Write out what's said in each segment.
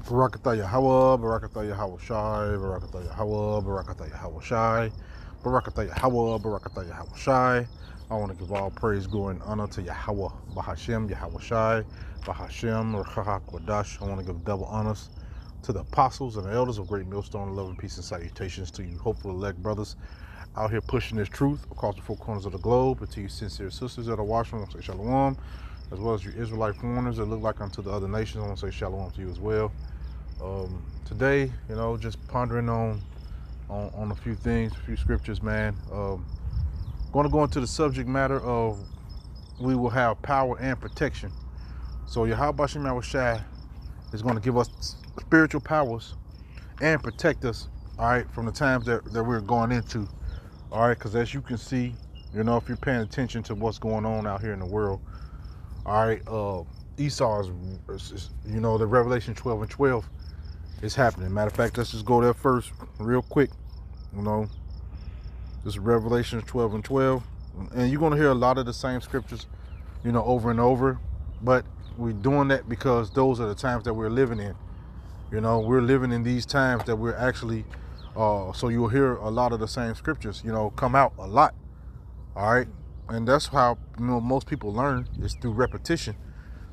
Barakatah Yahweh, Barakatah Yahweh Shai, Barakatah Yahweh, Barakatah Yahweh Shai, Barakatah Yahweh, Barakatah Yahweh Shai. I want to give all praise, glory, and honor to Yahweh, Bahashem, Yahweh Shai, Bahashem, Rechah Kodash. I want to give double honors to the apostles and the elders of Great Millstone. Love and peace and salutations to you, hopeful elect brothers out here pushing this truth across the four corners of the globe, and to you sincere sisters that are watching. I want to say shalom, as well as you Israelite foreigners that look like unto the other nations. I want to say shalom to you as well. Today, just pondering on a few things, a few scriptures, man. Going to go into the subject matter of we will have power and protection. So Yahweh Bashem Yahushai is going to give us spiritual powers and protect us, all right, from the times that we're going into, all right, because as you can see, if you're paying attention to what's going on out here in the world, all right, Esau is the Revelation 12 and 12 is happening. Matter of fact, let's just go there first real quick. This is Revelation 12 and 12. And you're going to hear a lot of the same scriptures, over and over. But we're doing that because those are the times that we're living in. We're living in these times that we're actually, so you'll hear a lot of the same scriptures, come out a lot. All right. And that's how, most people learn is through repetition.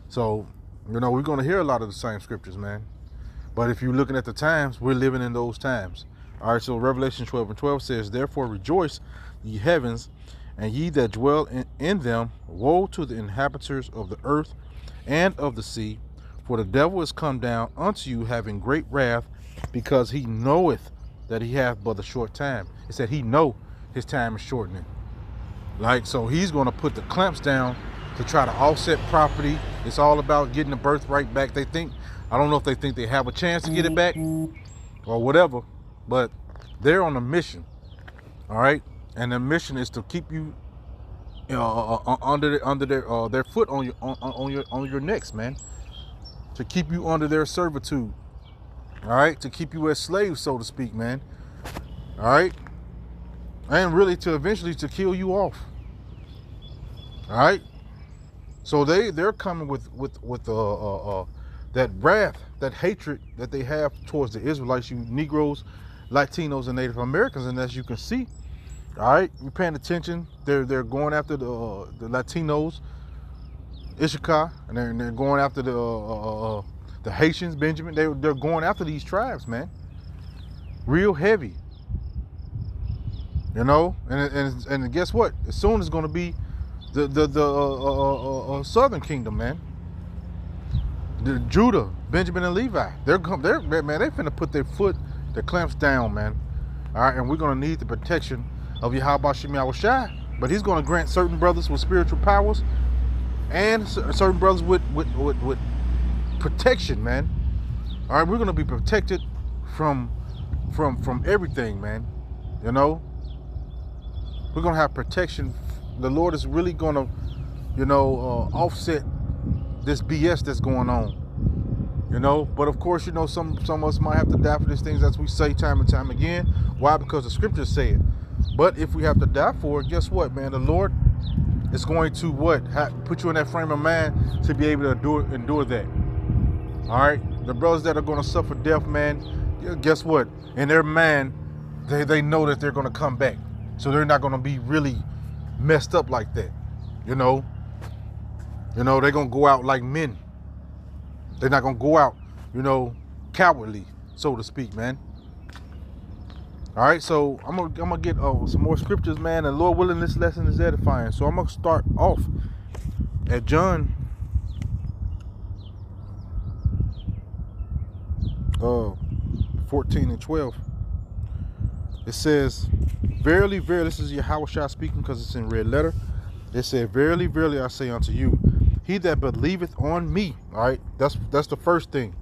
So, we're going to hear a lot of the same scriptures, man. But if you're looking at the times, we're living in those times. All right, so Revelation 12 and 12 says, "Therefore rejoice, ye heavens, and ye that dwell in them. Woe to the inhabitants of the earth and of the sea, for the devil is come down unto you, having great wrath, because he knoweth that he hath but a short time." It said he know his time is shortening. So he's going to put the clamps down to try to offset property. It's all about getting the birthright back. I don't know if they think they have a chance to get it back or whatever, but they're on a mission, all right? And the mission is to keep you, under their foot on your necks, man. To keep you under their servitude, all right? To keep you as slaves, so to speak, man. All right? And really to eventually to kill you off. All right? So they're coming with that wrath, that hatred that they have towards the Israelites, you Negroes, Latinos, and Native Americans. And as you can see, all right, you're paying attention. They're going after the Latinos, Issachar, and they're going after the Haitians, Benjamin. They're going after these tribes, man. Real heavy, And guess what? As soon as going to be the Southern Kingdom, man. The Judah, Benjamin, and Levi. They're man. They finna put their clamps down, man. All right, and we're gonna need the protection of Yahweh Bashem Yahushai. But he's gonna grant certain brothers with spiritual powers and certain brothers with protection, man. All right, we're gonna be protected from everything, man. We're gonna have protection. The Lord is really gonna, offset this BS that's going on, but of course, some of us might have to die for these things, as we say time and time again. Why? Because the scriptures say it. But if we have to die for it, guess what, man? The Lord is going to put you in that frame of mind to be able to endure that. All right, the brothers that are going to suffer death, man, guess what? In their mind, they know that they're going to come back, so they're not going to be really messed up like that, they're going to go out like men. They're not going to go out, cowardly, so to speak, man. All right, so I'm gonna get some more scriptures, man, and Lord willing, this lesson is edifying. So I'm going to start off at John 14 and 12. It says, "Verily, verily," this is Yahushua speaking because it's in red letter. It said, "Verily, verily, I say unto you, he that believeth on me," all right, that's the first thing.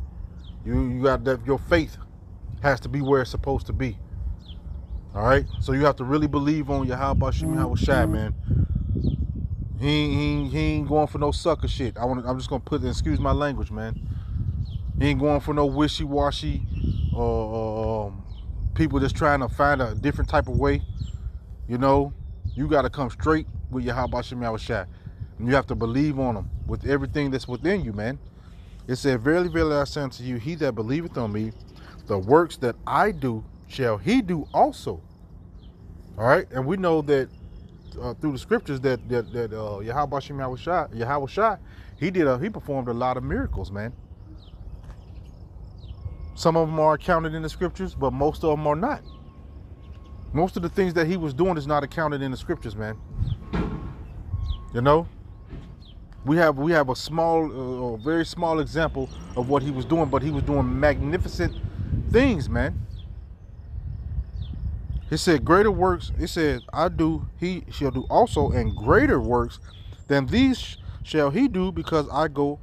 You got that. Your faith has to be where it's supposed to be. All right, so you have to really believe on Yahweh Bashem Yahushai, man. He ain't going for no sucker shit. I'm just gonna excuse my language, man. He ain't going for no wishy-washy people just trying to find a different type of way. You got to come straight with Yahweh Bashem Yahushai. And you have to believe on him with everything that's within you, man. It said, verily, verily, I say unto you, he that believeth on me, the works that I do shall he do also. All right, and we know that through the scriptures that Yahweh Shem Yahweh Shai, he performed a lot of miracles, man. Some of them are accounted in the scriptures, but most of them are not. Most of the things that he was doing is not accounted in the scriptures, man. You know, we have a small, very small example of what he was doing, but he was doing magnificent things, man. He said, greater works, he said, I do, he shall do also, and greater works than these shall he do, because I go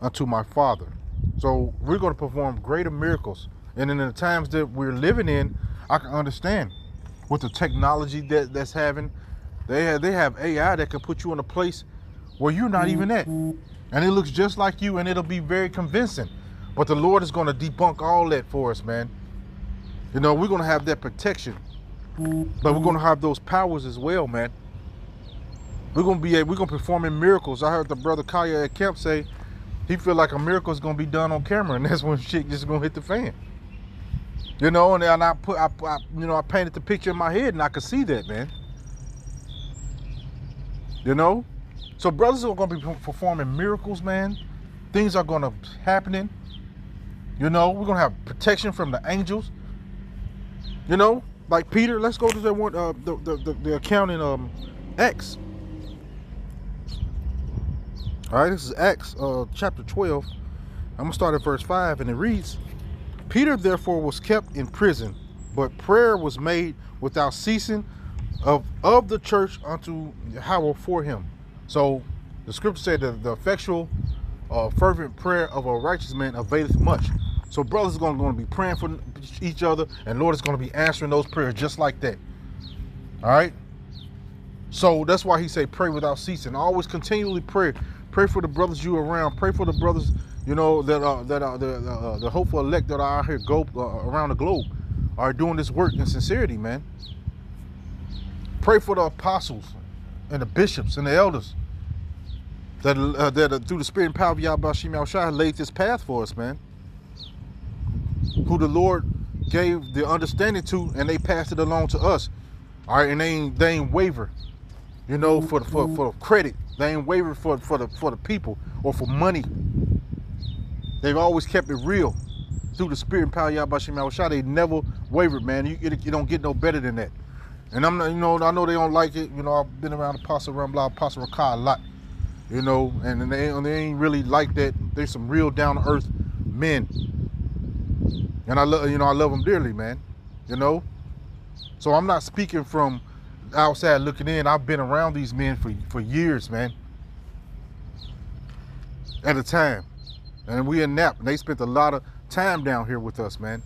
unto my Father. So we're going to perform greater miracles. And in the times that we're living in, I can understand with the technology that's having, they have AI that can put you in a place where you're not even at. And it looks just like you, and it'll be very convincing. But the Lord is going to debunk all that for us, man. You know, we're going to have that protection, but we're going to have those powers as well, man. We're going to perform in miracles. I heard the brother Kaya at camp say he feel like a miracle is going to be done on camera, and that's when shit just going to hit the fan. You know, and I painted the picture in my head, and I could see that, man. You know, so brothers are going to be performing miracles, man. Things are going to happening. You know, we're going to have protection from the angels. You know, like Peter. Let's go to the one, the account in Acts. All right, this is Acts chapter 12. I'm gonna start at verse 5, and it reads, Peter therefore was kept in prison, but prayer was made without ceasing of the church unto Yahweh for him. So the scripture said that the effectual fervent prayer of a righteous man availeth much. So brothers are going to be praying for each other, and Lord is going to be answering those prayers just like that. All right? So that's why he say pray without ceasing. Always continually pray. Pray for the brothers you around. Pray for the brothers, you know, that are the hopeful elect that are out here around the globe are doing this work in sincerity, man. Pray for the apostles and the bishops and the elders that through the spirit and power of Yahweh Shem Yahushua laid this path for us, man. Who the Lord gave the understanding to, and they passed it along to us. All right, and they ain't waver, you know, for credit. They ain't waver for the people or for money. They've always kept it real through the spirit and power of Yahweh Shem Yahushua. They never wavered, man. You don't get no better than that. And I'm not, you know, I know they don't like it. You know, I've been around Apostle Rambla, Apostle Rakah a lot, you know, and they ain't really like that. There's some real down to earth men. And I love them dearly, man. You know? So I'm not speaking from outside looking in. I've been around these men for years, man. At a time. And we in Nap, and they spent a lot of time down here with us, man.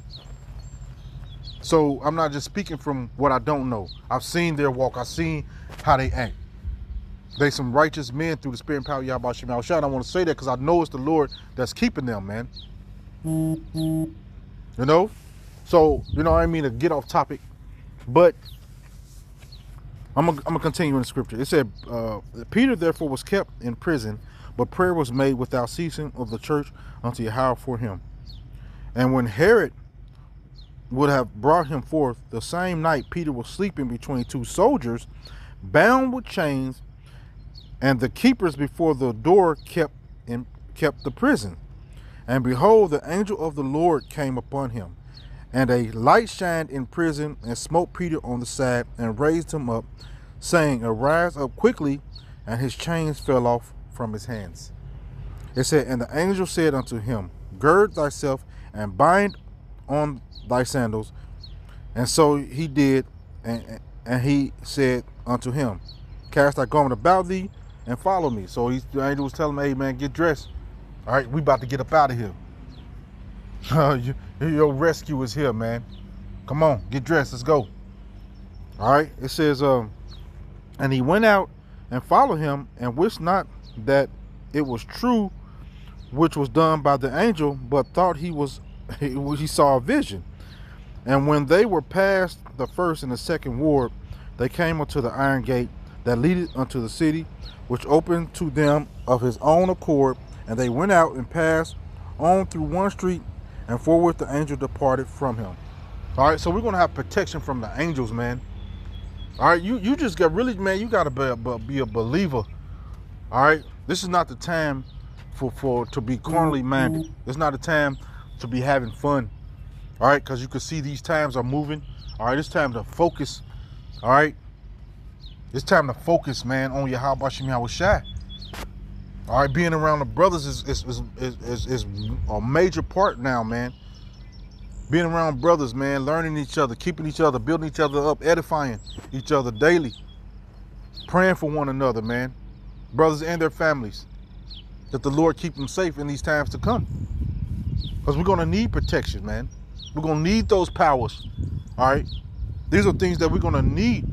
So I'm not just speaking from what I don't know. I've seen their walk. I've seen how they act. They some righteous men through the spirit and power of Yahweh Shem Yahushua. I want to say that because I know it's the Lord that's keeping them, man. You know? So, you know, I mean to get off topic, but I'm gonna continue in the scripture. It said, Peter therefore was kept in prison, but prayer was made without ceasing of the church unto Yahweh for him. And when Herod would have brought him forth, the same night Peter was sleeping between two soldiers, bound with chains, and the keepers before the door kept the prison. And behold, the angel of the Lord came upon him, and a light shined in prison, and smote Peter on the side, and raised him up, saying, Arise up quickly, and his chains fell off from his hands. It said, and the angel said unto him, Gird thyself, and bind on thy sandals. And so he did, and he said unto him, Cast thy garment about thee, and follow me. So the angel was telling him, hey man, get dressed. All right, we about to get up out of here. Your rescue is here, man. Come on, get dressed, let's go. All right, it says, and he went out and followed him, and wished not that it was true which was done by the angel, but thought he saw a vision. And when they were past the first and the second ward, they came unto the iron gate that leadeth unto the city, which opened to them of his own accord, And they went out and passed on through one street, and forthwith the angel departed from him. All right, so we're going to have protection from the angels, man. All right, you just got really, man, you got to be a believer. All right, this is not the time to be carnally minded. It's not the time to be having fun. All right, because you can see these times are moving. All right, it's time to focus. All right, it's time to focus, man, on Yahweh Shem Yahushai. All right, being around the brothers is a major part now, man. Being around brothers, man, learning each other, keeping each other, building each other up, edifying each other daily, praying for one another, man, brothers and their families, that the Lord keep them safe in these times to come. Because we're going to need protection, man. We're going to need those powers, all right? These are things that we're going to need,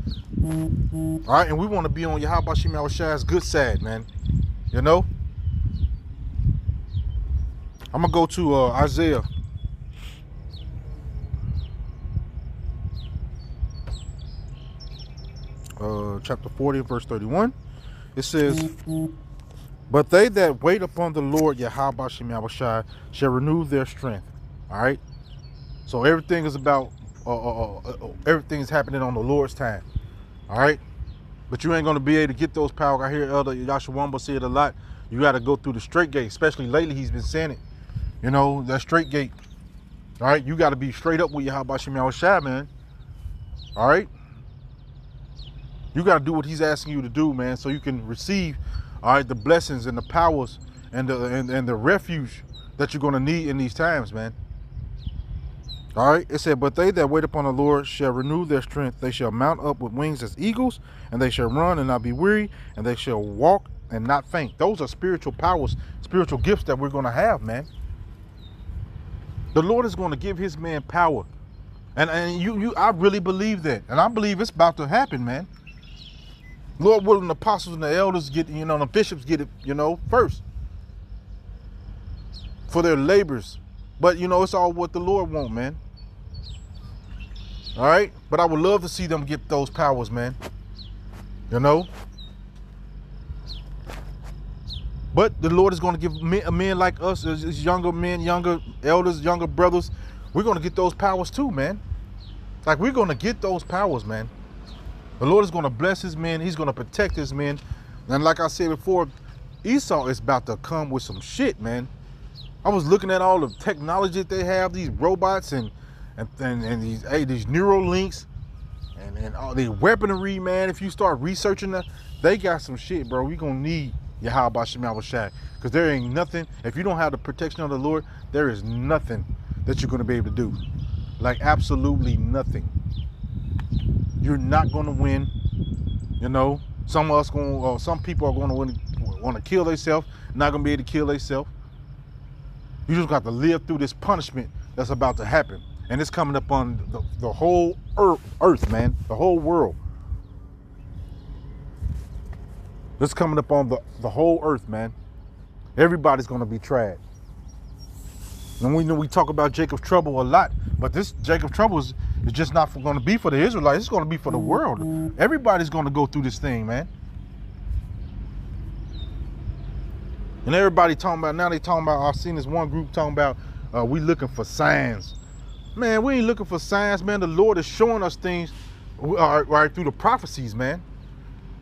all right? And we want to be on Yahweh Shem Yahushai's good side, man, you know? I'm going to go to Isaiah. Chapter 40, verse 31. It says, but they that wait upon the Lord Yahweh Shem Yahushai shall renew their strength. All right. So everything is about everything is happening on the Lord's time. All right. But you ain't gonna be able to get those powers. I hear Elder Yashawamba say it a lot. You got to go through the straight gate. Especially lately, he's been saying it. You know, that straight gate. All right. You got to be straight up with Yahweh Shem Yahushai, man. All right. You got to do what he's asking you to do, man, so you can receive, all right, the blessings and the powers and the refuge that you're going to need in these times, man. All right, it said, but they that wait upon the Lord shall renew their strength. They shall mount up with wings as eagles, and they shall run and not be weary, and they shall walk and not faint. Those are spiritual powers, spiritual gifts that we're going to have, man. The Lord is going to give his man power. And I really believe that. And I believe it's about to happen, man. Lord willing, the apostles and the elders get, you know, the bishops get it, you know, first for their labors. But, you know, it's all what the Lord wants, man. All right. But I would love to see them get those powers, man. You know. But the Lord is going to give men like us, as younger men, younger elders, younger brothers, we're going to get those powers too, man. Like, we're going to get those powers, man. The Lord is going to bless his men. He's going to protect his men. And like I said before, Esau is about to come with some shit, man. I was looking at all the technology that they have, these robots and these neural links and all the weaponry, man. If you start researching that, they got some shit, bro. We going to need Yahweh Shem Yahushai, because there ain't nothing. If you don't have the protection of the Lord, there is nothing that you're going to be able to do. Like, absolutely nothing. You're not going to win. You know, some people are going to want to kill themselves, not going to be able to kill themselves. You just got to live through this punishment that's about to happen. And it's coming up on the whole earth, man, the whole world. It's coming up on the whole earth, man. Everybody's going to be tried. And we know we talk about Jacob's trouble a lot, but this Jacob's trouble is just not going to be for the Israelites. It's going to be for the world. Everybody's going to go through this thing, man. And everybody talking about, now they talking about, I've seen this one group talking about, we looking for signs. Man, we ain't looking for signs, man. The Lord is showing us things right through the prophecies, man.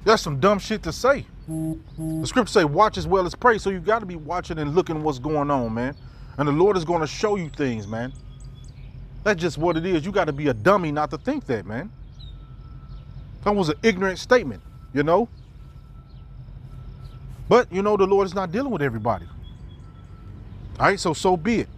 That's some dumb shit to say. The scripture say, watch as well as pray. So you got to be watching and looking what's going on, man. And the Lord is going to show you things, man. That's just what it is. You got to be a dummy not to think that, man. That was an ignorant statement, you know. But, you know, the Lord is not dealing with everybody. All right, so be it.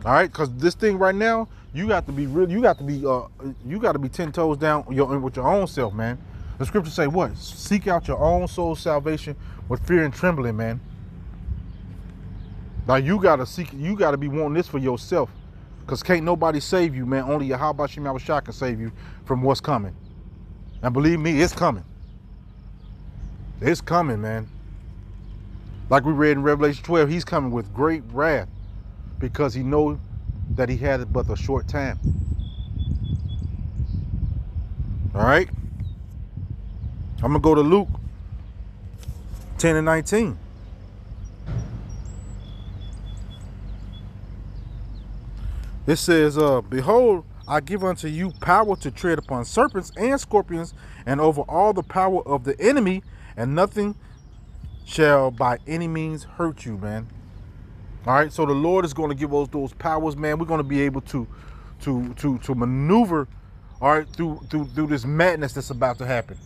All right, because this thing right now, you got to be real. You got to be 10 toes down with your own self, man. The scriptures say what? Seek out your own soul's salvation with fear and trembling, man. Now you gotta be wanting this for yourself, because can't nobody save you, man. Only Yahweh Shem Yahushai can save you from what's coming. And believe me, it's coming. It's coming, man. Like we read in Revelation 12, he's coming with great wrath, because he knows that he had it but a short time. All right. I'm gonna go to Luke 10 and 19. It says, behold, I give unto you power to tread upon serpents and scorpions and over all the power of the enemy, and nothing shall by any means hurt you, man. All right, so the Lord is going to give us those powers, man. We're going to be able to maneuver, all right, through this madness that's about to happen.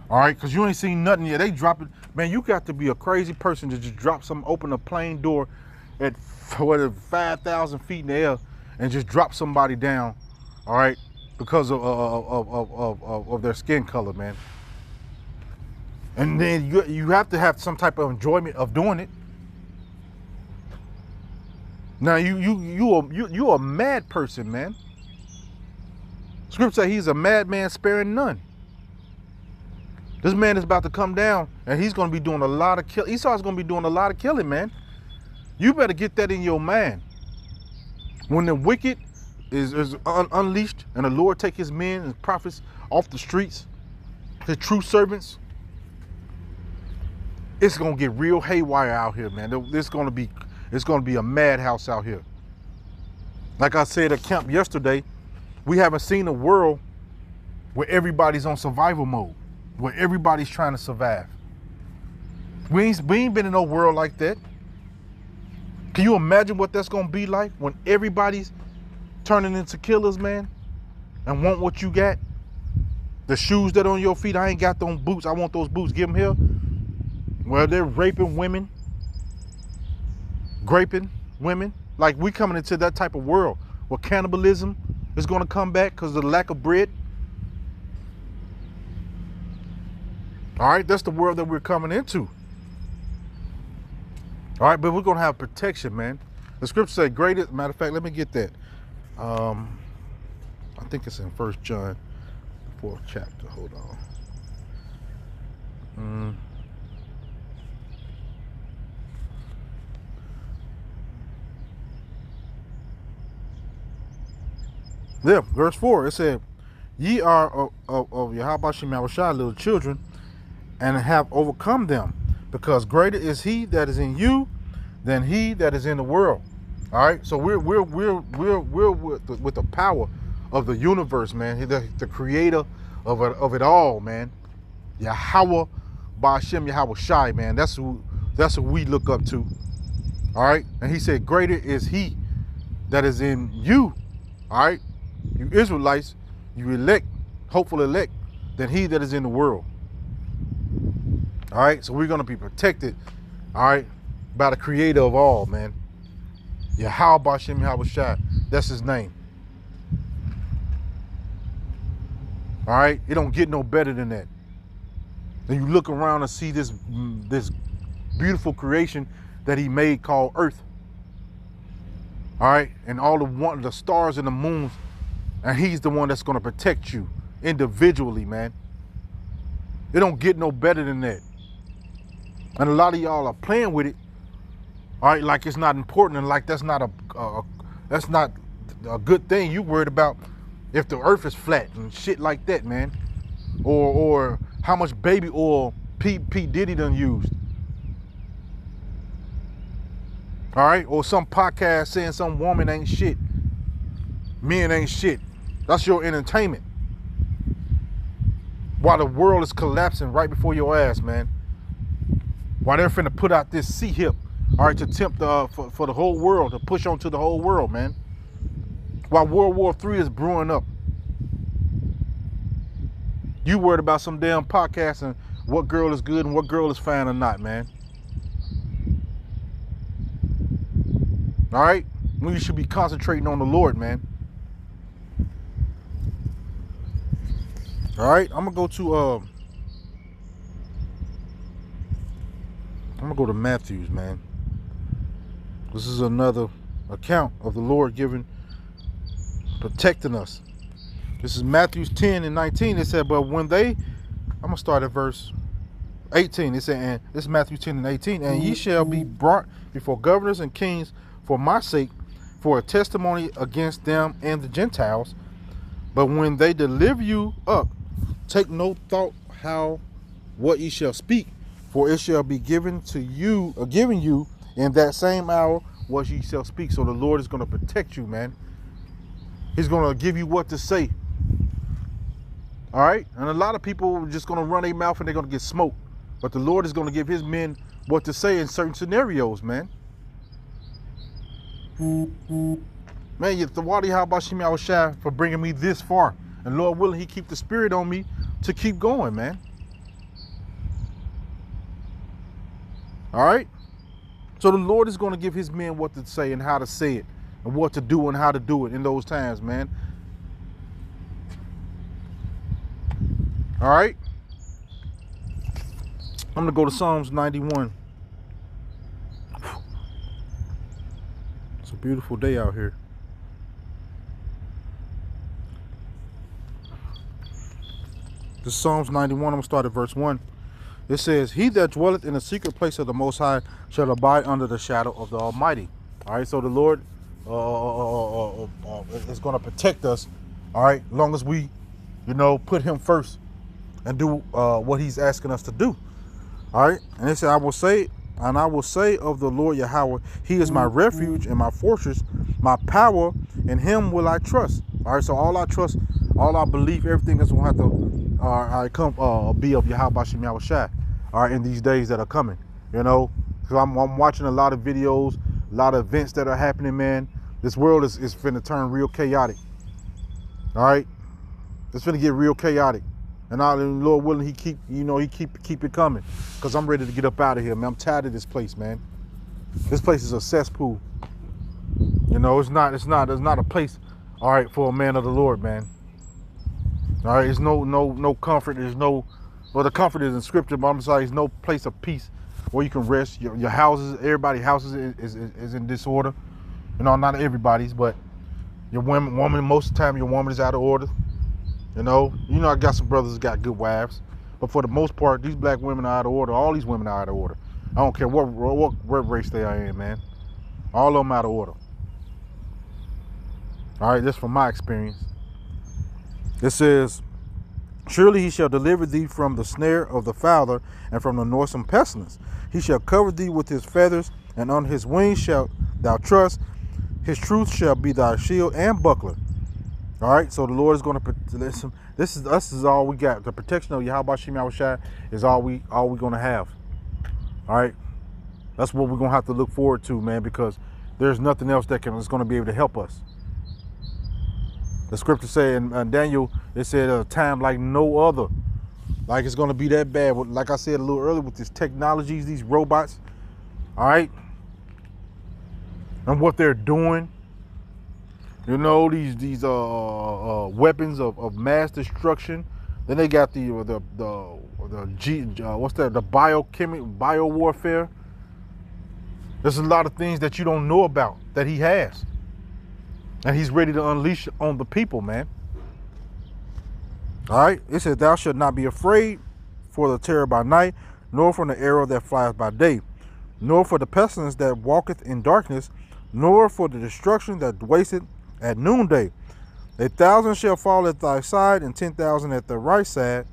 All right, because you ain't seen nothing yet. They drop it, man. You got to be a crazy person to just drop something, open a plane door at 5,000 feet in the air, and just drop somebody down, all right, because of their skin color, man. And then you have to have some type of enjoyment of doing it. Now you a mad person, man. Scripture says he's a madman sparing none. This man is about to come down, and he's going to be doing a lot of killing. Esau's going to be doing a lot of killing, man. You better get that in your mind. When the wicked is unleashed, and the Lord take his men and prophets off the streets, his true servants, it's going to get real haywire out here, man. It's going to be a madhouse out here. Like I said at camp yesterday, we haven't seen a world where everybody's on survival mode, where everybody's trying to survive. We ain't been in no world like that. Can you imagine what that's gonna be like when everybody's turning into killers, man, and want what you got? The shoes that are on your feet, I ain't got those boots. I want those boots. Give them here. Well, they're raping women, graping women. Like, we coming into that type of world where cannibalism is gonna come back because of the lack of bread. All right, that's the world that we're coming into. All right, but we're going to have protection, man. The scripture says, greatest, matter of fact, let me get that. I think it's in 1 John, 4th chapter. Hold on. Yeah, verse 4, it said, ye are of Yahweh Shem Yahushua, little children, and have overcome them, because greater is he that is in you than he that is in the world. All right, so we're with the power of the universe, man. The creator of it all, man. Yahweh Ba'ashem Yahweh Shai, man. That's who we look up to. All right, and he said, greater is he that is in you. All right, you Israelites, you elect, hopeful elect, than he that is in the world. All right, so we're going to be protected, all right, by the creator of all, man. Yahweh Ba'ashem Yahweh Shai, that's his name. All right, it don't get no better than that. Then you look around and see this beautiful creation that he made called Earth. All right, and all the stars and the moons, and he's the one that's going to protect you individually, man. It don't get no better than that. And a lot of y'all are playing with it, all right, like it's not important, and like that's not a good thing. You worried about if the earth is flat and shit like that, man, or how much baby oil P. Diddy done used, all right, or some podcast saying some woman ain't shit, men ain't shit. That's your entertainment. While the world is collapsing right before your ass, man. While they're finna put out this C-hip, all right, to tempt for the whole world, to push onto the whole world, man. While World War III is brewing up. You worried about some damn podcast and what girl is good and what girl is fine or not, man. All right? When you should be concentrating on the Lord, man. All right, I'm gonna go to Matthew's, man. This is another account of the Lord protecting us. This is Matthew's 10 and 19. It said, but when I'm gonna start at verse 18. It said, and this is Matthew 10 and 18, and ye shall be brought before governors and kings for my sake, for a testimony against them and the Gentiles. But when they deliver you up, take no thought what ye shall speak, For it shall be given to you, given you in that same hour what ye shall speak. So the Lord is going to protect you, man. He's going to give you what to say. All right? And a lot of people are just going to run their mouth and they're going to get smoked. But the Lord is going to give his men what to say in certain scenarios, man. Man, Yatawadi Habashim Yahushua for bringing me this far. And Lord willing, he keep the spirit on me to keep going, man. All right? So the Lord is going to give his men what to say and how to say it. And what to do and how to do it in those times, man. All right? I'm going to go to Psalms 91. It's a beautiful day out here. This is Psalms 91. I'm going to start at verse 1. It says, he that dwelleth in the secret place of the Most High shall abide under the shadow of the Almighty. All right, so the Lord is going to protect us, all right, as long as we, put him first and do what he's asking us to do. All right, and it said, I will say of the Lord Yahweh, he is my refuge and my fortress, my power, in him will I trust. All right, so all our trust, all our belief, everything is going to have to be of Yahweh Bashim Yahushua, all right, in these days that are coming, because I'm watching a lot of videos, a lot of events that are happening, man. This world is finna turn real chaotic, all right? It's finna get real chaotic. And Lord willing, he keep it coming. Because I'm ready to get up out of here, man. I'm tired of this place, man. This place is a cesspool. It's not a place, all right, for a man of the Lord, man. All right, there's no comfort. The comfort is in scripture, but I'm sorry, there's no place of peace where you can rest. Your houses, everybody's houses is in disorder. Not everybody's, but your woman, most of the time your woman is out of order. I got some brothers that got good wives, but for the most part, these black women are out of order. All these women are out of order. I don't care what race they are in, man. All of them out of order. All right, that's from my experience. It says, surely he shall deliver thee from the snare of the fowler and from the noisome pestilence. He shall cover thee with his feathers, and on his wings shalt thou trust. His truth shall be thy shield and buckler. All right, so the Lord is going to listen. This is all we got. The protection of Yahweh Bashim Yahushua is all we going to have. All right, that's what we're going to have to look forward to, man, because there's nothing else that's going to be able to help us. The scripture say in Daniel, it said a time like no other. Like it's going to be that bad. Like I said a little earlier, with these technologies, these robots, all right, and what they're doing. These weapons of mass destruction. Then they got the bio warfare. There's a lot of things that you don't know about that he has, and he's ready to unleash on the people, man. All right, it says, thou shalt not be afraid for the terror by night, nor from the arrow that flieth by day, nor for the pestilence that walketh in darkness, nor for the destruction that wasteth at noonday. 1,000 shall fall at thy side, and 10,000 at the right side,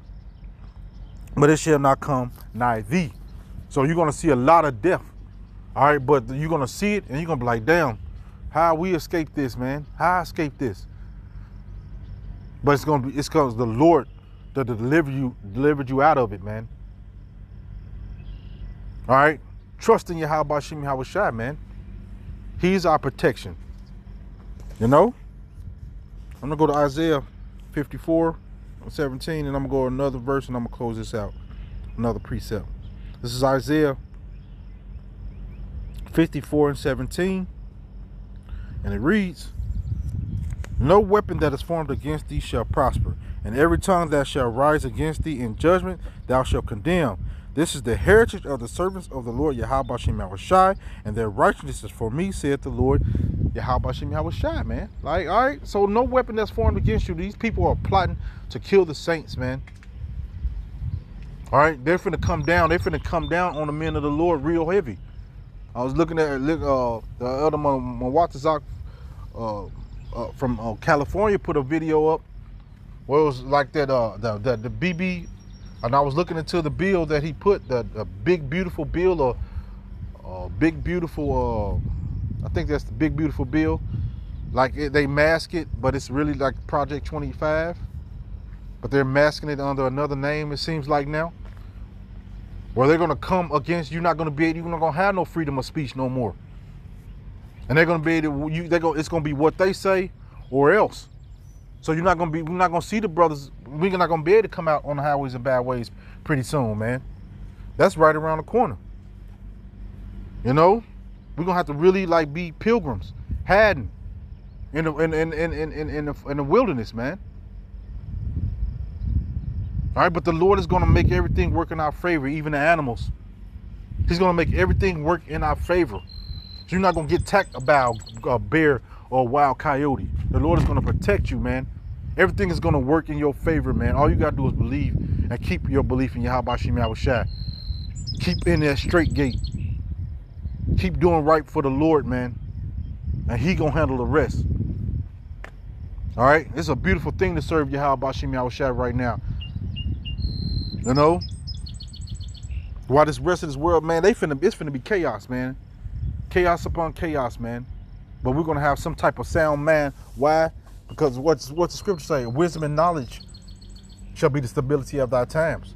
but it shall not come nigh thee. So you're going to see a lot of death. All right, but you're going to see it, and you're going to be like, damn, how we escaped this, man? How I escaped this? But it's because the Lord that delivered you out of it, man. All right, trust in Yahweh Bashim Yahushua, man. He's our protection. I'm gonna go to Isaiah 54:17, and I'm gonna go another verse, and I'm gonna close this out. Another precept. This is Isaiah 54:17, and it reads, no weapon that is formed against thee shall prosper, and every tongue that shall rise against thee in judgment thou shalt condemn. This is the heritage of the servants of the Lord Yahweh Bashim Yahushua, and their righteousness is for me, saith the Lord Yahweh Bashim Yahushua, man. Like, all right, so no weapon that's formed against you. These people are plotting to kill the saints, man. All right, they're finna come down. They're finna come down on the men of the Lord real heavy. I was looking at the elder Mwatazak from California put a video up where it was like that the BB And I was looking into the bill that he put, the big beautiful bill, or big beautiful. I think that's the big beautiful bill. Like they mask it, but it's really like Project 25. But they're masking it under another name. It seems like now, where they're gonna come against you. Not gonna be. You're not gonna have no freedom of speech no more. And they're gonna be able to. It's gonna be what they say, or else. So you're not gonna be. We're not gonna see the brothers. We're not gonna be able to come out on the highways and byways pretty soon, man. That's right around the corner. You know, we're gonna have to really like be pilgrims, hiding in the wilderness, man. All right, but the Lord is gonna make everything work in our favor, even the animals. He's gonna make everything work in our favor. So you're not gonna get attacked about a bear or a wild coyote. The Lord is gonna protect you, man. Everything is gonna work in your favor, man. All you gotta do is believe and keep your belief in Yahweh Shem Yahushua. Keep in that straight gate. Keep doing right for the Lord, man. And he gonna handle the rest. All right? It's a beautiful thing to serve Yahweh Shem Yahushua right now. You know? While this rest of this world, man, it's finna be chaos, man. Chaos upon chaos, man. But we're gonna have some type of sound man. Why? Because what's the scripture say? Wisdom and knowledge shall be the stability of thy times.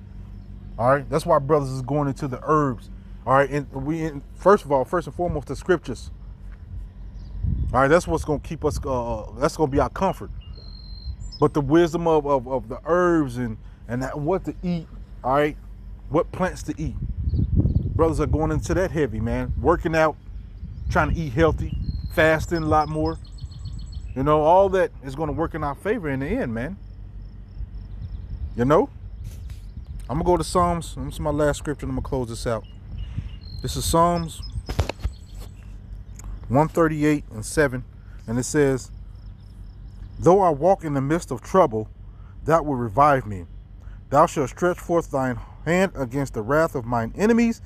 All right? That's why brothers is going into the herbs. All right, and first and foremost, the scriptures. All right, that's what's gonna keep us. That's gonna be our comfort. But the wisdom of the herbs and what to eat. All right, what plants to eat. Brothers are going into that heavy, man. Working out, trying to eat healthy, fasting a lot more. You know, all that is gonna work in our favor in the end, man. You know, I'm gonna go to Psalms. This is my last scripture. And I'm gonna close this out. This is Psalms 138:7, and it says, though I walk in the midst of trouble, thou wilt revive me. Thou shalt stretch forth thine hand against the wrath of mine enemies,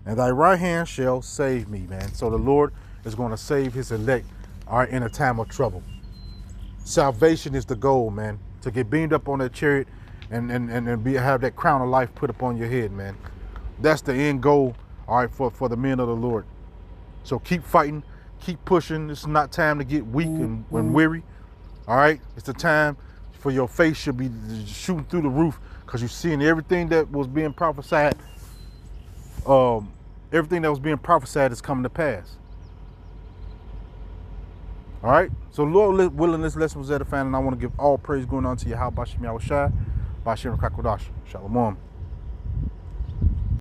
and thy right hand shall save me, man. So the Lord is going to save his elect, all right, in a time of trouble. Salvation is the goal, man, to get beamed up on that chariot and have that crown of life put upon your head, man. That's the end goal. All right, for the men of the Lord. So keep fighting, keep pushing. This is not time to get weak and weary. All right, it's the time for your faith should be shooting through the roof, because you're seeing everything that was being prophesied. Everything that was being prophesied is coming to pass. All right, so Lord willing, this lesson was edifying, and I want to give all praise going on to Yahweh Shem Yahushua, B'Shem Kakodash. Shalom.